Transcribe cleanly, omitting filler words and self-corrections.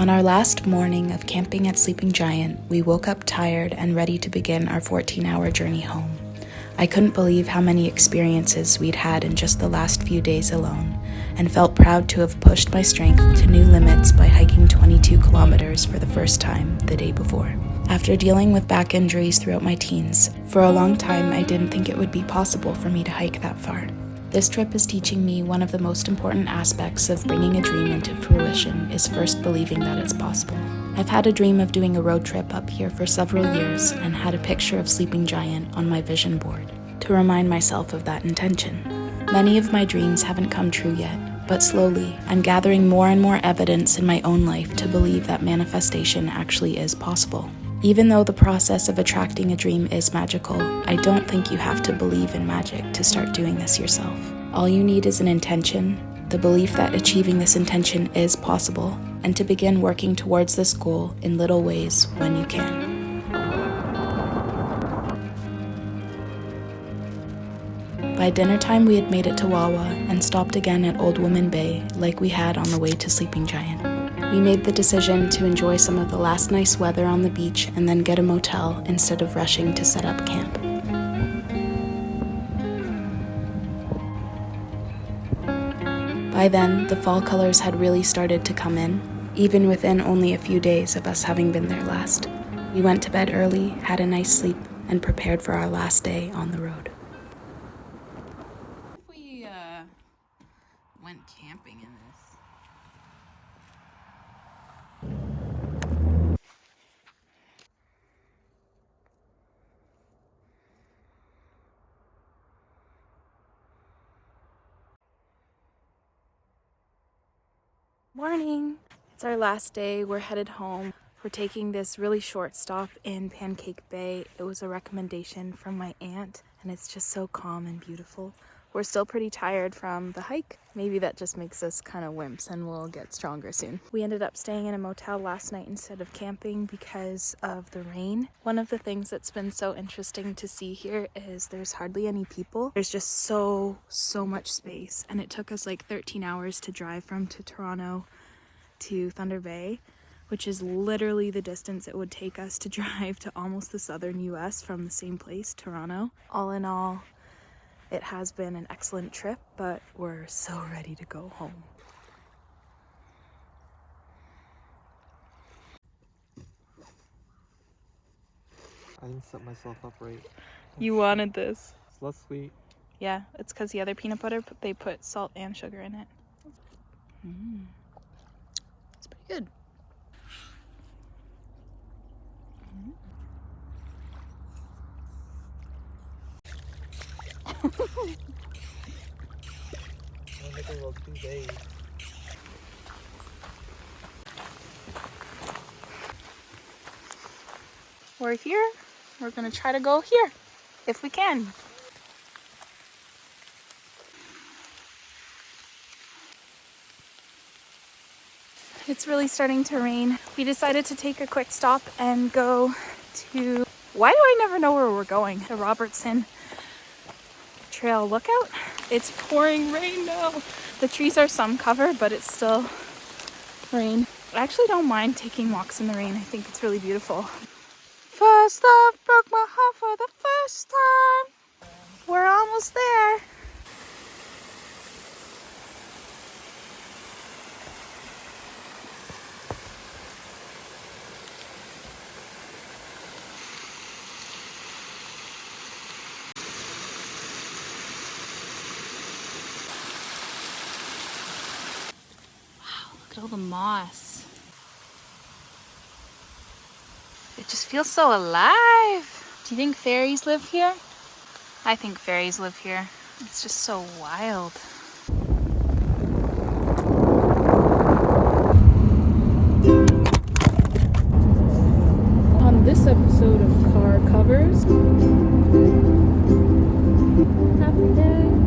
On our last morning of camping at Sleeping Giant, we woke up tired and ready to begin our 14-hour journey home. I couldn't believe how many experiences we'd had in just the last few days alone, and felt proud to have pushed my strength to new limits by hiking 22 kilometers for the first time the day before. After dealing with back injuries throughout my teens, for a long time I didn't think it would be possible for me to hike that far. This trip is teaching me one of the most important aspects of bringing a dream into fruition is first believing that it's possible. I've had a dream of doing a road trip up here for several years and had a picture of Sleeping Giant on my vision board to remind myself of that intention. Many of my dreams haven't come true yet, but slowly I'm gathering more and more evidence in my own life to believe that manifestation actually is possible. Even though the process of attracting a dream is magical, I don't think you have to believe in magic to start doing this yourself. All you need is an intention, the belief that achieving this intention is possible, and to begin working towards this goal in little ways when you can. By dinner time, we had made it to Wawa and stopped again at Old Woman Bay like we had on the way to Sleeping Giant. We made the decision to enjoy some of the last nice weather on the beach and then get a motel instead of rushing to set up camp. By then, the fall colors had really started to come in, even within only a few days of us having been there last. We went to bed early, had a nice sleep, and prepared for our last day on the road. We went camping in this. Morning! It's our last day. We're headed home. We're taking this really short stop in Pancake Bay. It was a recommendation from my aunt, and it's just so calm and beautiful. We're still pretty tired from the hike. Maybe that just makes us kind of wimps and we'll get stronger soon. We ended up staying in a motel last night instead of camping because of the rain. One of the things that's been so interesting to see here is there's hardly any people. There's just so much space, and it took us like 13 hours to drive from Toronto to Thunder Bay, which is literally the distance it would take us to drive to almost the southern US from the same place, Toronto. All in all, it has been an excellent trip, but we're so ready to go home. I didn't set myself up right. You wanted this. It's less sweet. Yeah, it's because the other peanut butter, they put salt and sugar in it. It's pretty good. I'll make a little 2 days. We're here. We're gonna try to go here, if we can. It's really starting to rain. We decided to take a quick stop and go to, why do I never know where we're going? The Robertson Trail Lookout. It's pouring rain now. The trees are some cover, but it's still rain. I actually don't mind taking walks in the rain. I think it's really beautiful. First love broke my heart for the first time. We're almost there. Look at all the moss. It just feels so alive. Do you think fairies live here? I think fairies live here. It's just so wild. On this episode of Car Covers, happy day.